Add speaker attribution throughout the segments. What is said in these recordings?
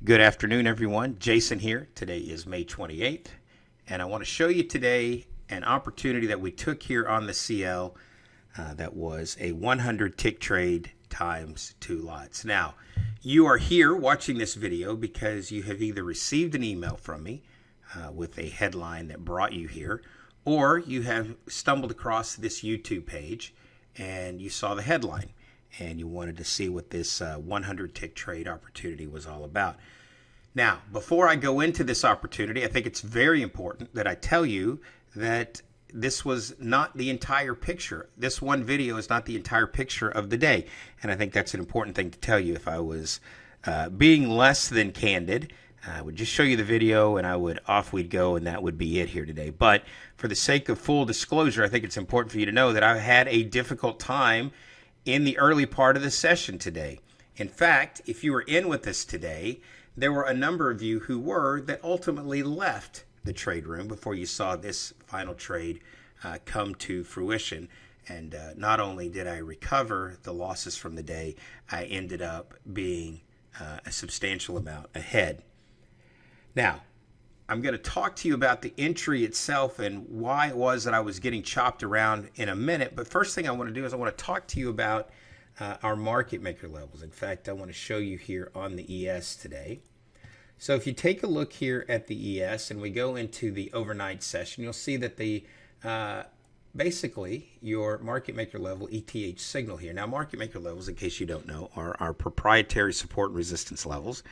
Speaker 1: Good afternoon, everyone. Jason here. Today is May 28th, and I want to show you today an opportunity that we took here on the CL that was a 100 tick trade times 2 lots. Now, you are here watching this video because you have either received an email from me with a headline that brought you here, or you have stumbled across this YouTube page and you saw the headline and you wanted to see what this 100 tick trade opportunity was all about. Now, before I go into this opportunity, I think it's very important that I tell you that this was not the entire picture. This one video is not the entire picture of the day. And I think that's an important thing to tell you. If I was being less than candid, I would just show you the video and off we'd go, and that would be it here today. But for the sake of full disclosure, I think it's important for you to know that I had a difficult time in the early part of the session today. In fact, if you were in with us today, there were a number of you who were that ultimately left the trade room before you saw this final trade come to fruition. And not only did I recover the losses from the day, I ended up being a substantial amount ahead. Now, I'm going to talk to you about the entry itself and why it was that I was getting chopped around in a minute. But first thing I want to do is I want to talk to you about our market maker levels. In fact, I want to show you here on the ES today. So if you take a look here at the ES and we go into the overnight session, you'll see that the basically your market maker level ETH signal here. Now, market maker levels, in case you don't know, are our proprietary support and resistance levels.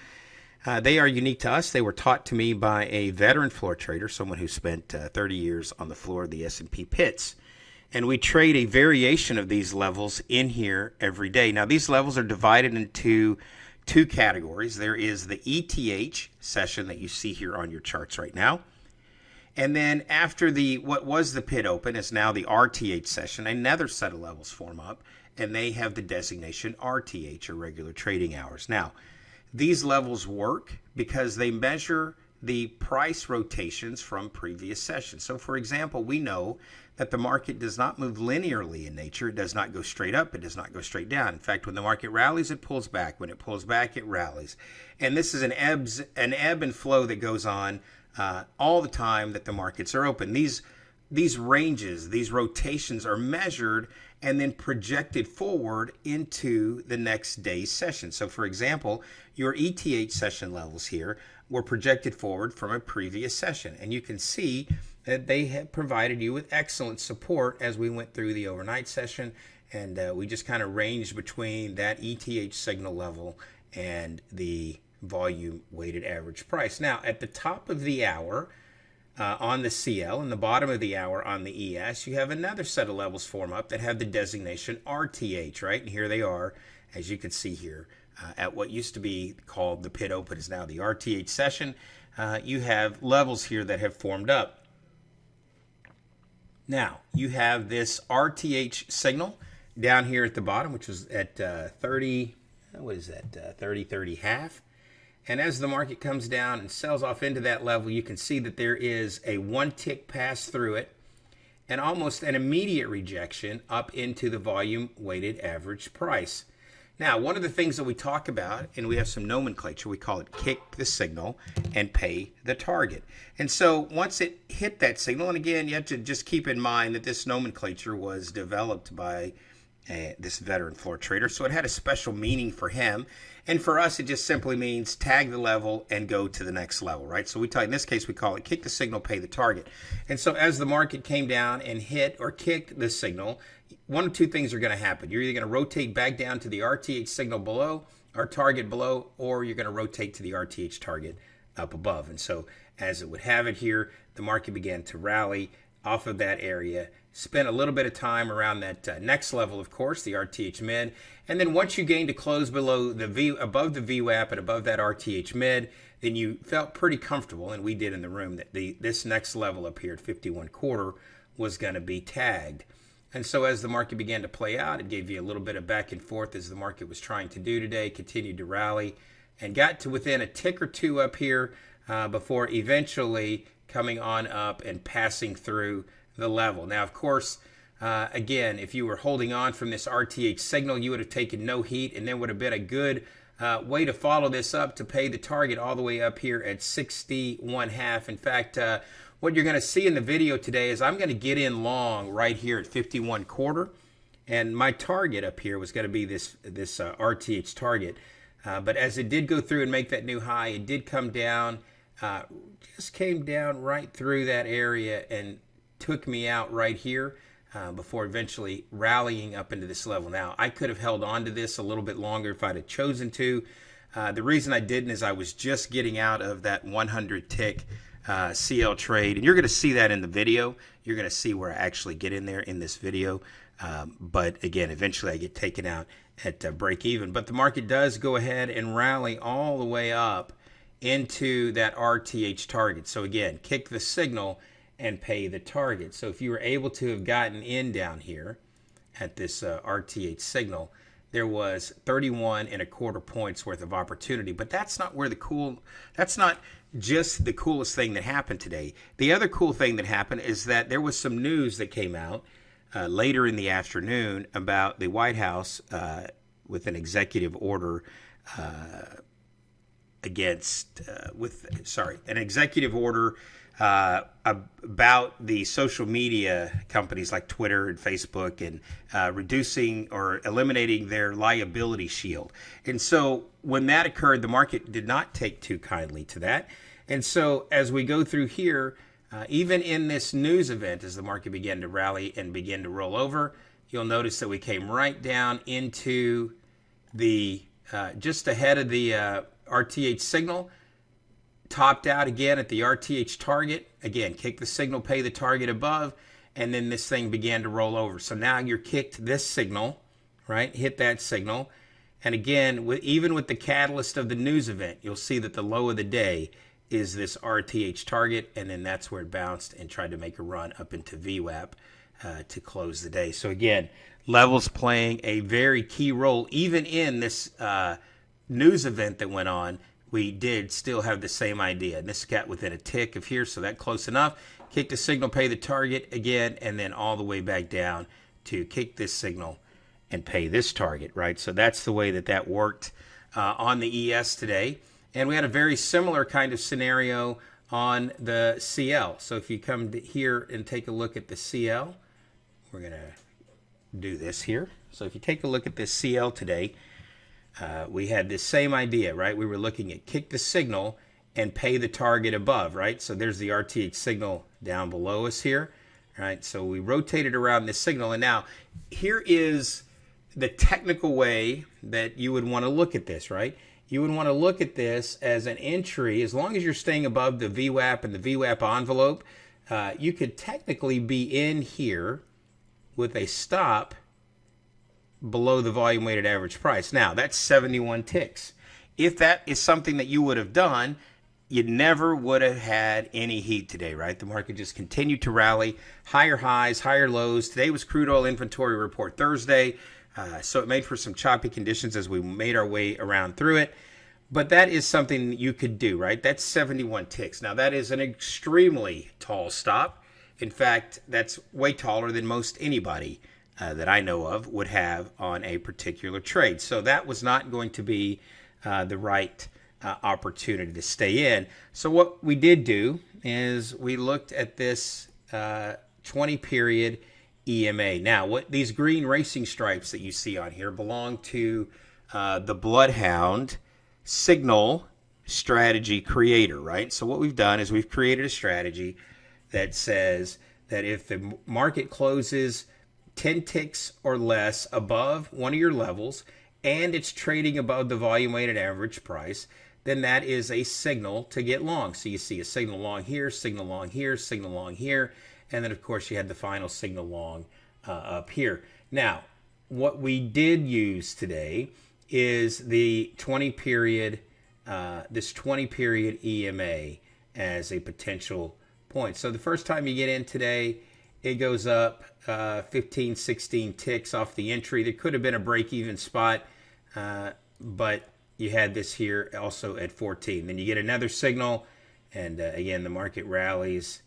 Speaker 1: They are unique to us. They were taught to me by a veteran floor trader, someone who spent 30 years on the floor of the S&P pits. And we trade a variation of these levels in here every day. Now, these levels are divided into two categories. There is the ETH session that you see here on your charts right now. And then after what was the pit open is now the RTH session, another set of levels form up, and they have the designation RTH, or regular trading hours. Now, these levels work because they measure the price rotations from previous sessions. So, for example, we know that the market does not move linearly in nature. It does not go straight up. It does not go straight down. In fact, when the market rallies, it pulls back. When it pulls back, it rallies. And this is an ebb and flow that goes on all the time that the markets are open. These ranges, these rotations are measured and then projected forward into the next day's session. So, for example, your ETH session levels here were projected forward from a previous session. And you can see that they have provided you with excellent support as we went through the overnight session. And we just kind of ranged between that ETH signal level and the volume weighted average price. Now, at the top of the hour on the CL and the bottom of the hour on the ES, you have another set of levels form up that have the designation RTH, right? And here they are, as you can see here, at what used to be called the pit open is now the RTH session. You have levels here that have formed up. Now, you have this RTH signal down here at the bottom, which was at 30, what is that, 30 half. And as the market comes down and sells off into that level, you can see that there is a one tick pass through it and almost an immediate rejection up into the volume weighted average price. Now, one of the things that we talk about, and we have some nomenclature, we call it kick the signal and pay the target. And so once it hit that signal, and again, you have to just keep in mind that this nomenclature was developed by this veteran floor trader, so it had a special meaning for him. And for us, it just simply means tag the level and go to the next level, right? So in this case, we call it kick the signal, pay the target. And so as the market came down and hit or kicked the signal, one of two things are going to happen. You're either going to rotate back down to the RTH signal below, or target below, or you're going to rotate to the RTH target up above. And so as it would have it here, the market began to rally off of that area, spent a little bit of time around that next level, of course, the RTH mid. And then once you gained to close below above the VWAP and above that RTH mid, then you felt pretty comfortable, and we did in the room, that this next level up here at 51.25 was going to be tagged. And so as the market began to play out, it gave you a little bit of back and forth as the market was trying to do today, continued to rally, and got to within a tick or two up here before eventually coming on up and passing through the level. Now, of course, again, if you were holding on from this RTH signal, you would have taken no heat, and there would have been a good way to follow this up to pay the target all the way up here at 61.5. In fact, what you're going to see in the video today is I'm going to get in long right here at 51.25, and my target up here was going to be this RTH target. But as it did go through and make that new high, it did come down, just came down right through that area and took me out right here before eventually rallying up into this level. Now, I could have held on to this a little bit longer if I'd have chosen to. The reason I didn't is I was just getting out of that 100 tick CL trade, and you're going to see that in the video. You're going to see where I actually get in there in this video. But again, eventually I get taken out at break even. But the market does go ahead and rally all the way up into that RTH target. So again, kick the signal and pay the target. So if you were able to have gotten in down here at this RTH signal, there was 31.25 points worth of opportunity. But that's not where that's not just the coolest thing that happened today. The other cool thing that happened is that there was some news that came out later in the afternoon about the White House with an executive order an executive order about the social media companies like Twitter and Facebook, and reducing or eliminating their liability shield. And so when that occurred, the market did not take too kindly to that. And so as we go through here, even in this news event, as the market began to rally and begin to roll over, you'll notice that we came right down into the just ahead of the RTH signal, topped out again at the RTH target. Again, kick the signal, pay the target above, and then this thing began to roll over. So now you're kicked this signal, right? Hit that signal. And again, even with the catalyst of the news event, you'll see that the low of the day is this RTH target, and then that's where it bounced and tried to make a run up into VWAP to close the day. So again, levels playing a very key role. Even in this news event that went on, we did still have the same idea. And this got within a tick of here, so that close enough. Kick the signal, pay the target again, and then all the way back down to kick this signal and pay this target, right? So that's the way that worked on the ES today. And we had a very similar kind of scenario on the CL. So if you come here and take a look at the CL, we're going to do this here. So if you take a look at this CL today, we had this same idea, right? We were looking at kick the signal and pay the target above, right? So there's the RTH signal down below us here, right? So we rotated around this signal. And now here is the technical way that you would want to look at this, right? You would want to look at this as an entry. As long as you're staying above the VWAP and the VWAP envelope, you could technically be in here with a stop below the volume weighted average price. Now, that's 71 ticks. If that is something that you would have done, you never would have had any heat today, right? The market just continued to rally, higher highs, higher lows. Today was crude oil inventory report Thursday. So it made for some choppy conditions as we made our way around through it. But that is something you could do, right? That's 71 ticks. Now, that is an extremely tall stop. In fact, that's way taller than most anybody that I know of would have on a particular trade. So that was not going to be the right opportunity to stay in. So what we did do is we looked at this 20-period EMA. Now, what these green racing stripes that you see on here belong to the Bloodhound signal strategy creator, right? So what we've done is we've created a strategy that says that if the market closes 10 ticks or less above one of your levels and it's trading above the volume weighted average price, then that is a signal to get long. So you see a signal long here, signal long here, signal long here, and then of course you had the final signal long up here. Now, what we did use today is the 20-period, this 20-period EMA as a potential point. So the first time you get in today, it goes up 15, 16 ticks off the entry. There could have been a break-even spot, but you had this here also at 14. Then you get another signal, and again, the market rallies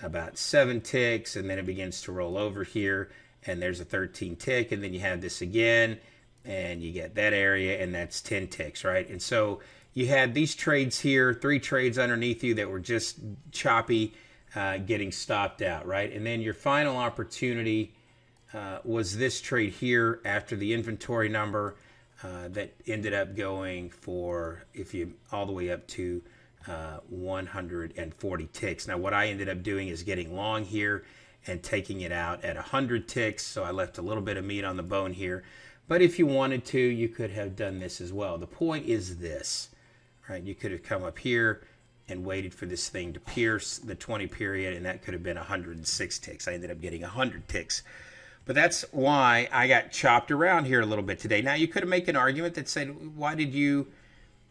Speaker 1: about 7 ticks, and then it begins to roll over here, and there's a 13 tick, and then you have this again, and you get that area, and that's 10 ticks, right? And so you had these trades here, 3 trades underneath you that were just choppy, getting stopped out, right? And then your final opportunity was this trade here after the inventory number that ended up going for, if you all the way up to 140 ticks. Now what I ended up doing is getting long here and taking it out at 100 ticks, so I left a little bit of meat on the bone here. But if you wanted to, you could have done this as well. The point is this, right? You could have come up here and waited for this thing to pierce the 20 period, and that could have been 106 ticks. I ended up getting 100 ticks. But that's why I got chopped around here a little bit today. Now, you could have made an argument that said, why did you,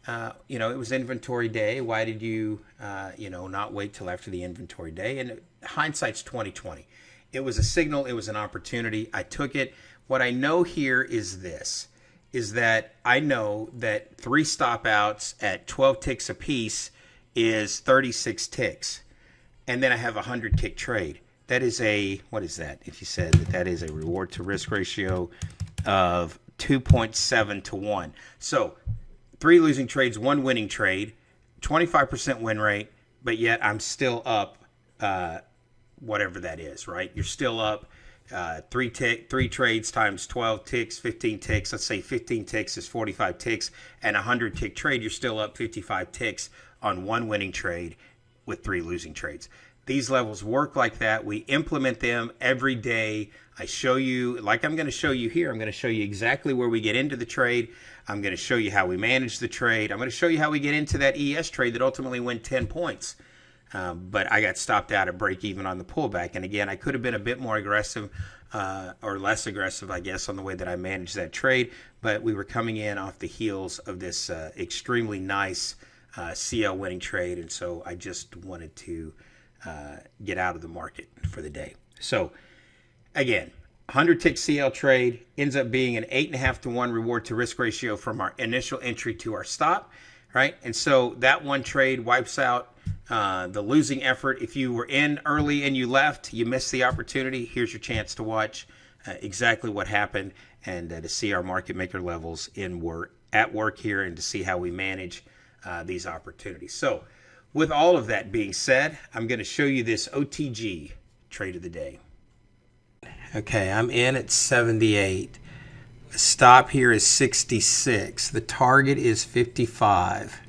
Speaker 1: it was inventory day. Why did you, not wait till after the inventory day? And hindsight's 20/20. It was a signal. It was an opportunity. I took it. What I know here is this, is that I know that 3 stop outs at 12 ticks apiece is 36 ticks. And then I have a 100 tick trade. That is a, what is that? If you said that is a reward to risk ratio of 2.7 to 1. So 3 losing trades, 1 winning trade, 25% win rate, but yet I'm still up, whatever that is, right? You're still up 3 trades times 12 ticks, 15 ticks. Let's say 15 ticks is 45 ticks, and a 100 tick trade, you're still up 55 ticks on 1 winning trade with 3 losing trades. These levels work like that. We implement them every day. I show you, like I'm going to show you here, I'm going to show you exactly where we get into the trade. I'm going to show you how we manage the trade. I'm going to show you how we get into that ES trade that ultimately went 10 points. But I got stopped out at break even on the pullback. And again, I could have been a bit more aggressive or less aggressive, I guess, on the way that I managed that trade. But we were coming in off the heels of this extremely nice CL winning trade. And so I just wanted to get out of the market for the day. So again, 100 tick CL trade ends up being an 8.5 to 1 reward to risk ratio from our initial entry to our stop, right? And so that one trade wipes out the losing effort. If you were in early and you left, you missed the opportunity. Here's your chance to watch exactly what happened and to see our market maker levels at work here and to see how we manage these opportunities. So with all of that being said, I'm going to show you this OTG trade of the day. Okay, I'm in at 78. The stop here is 66. The target is 55.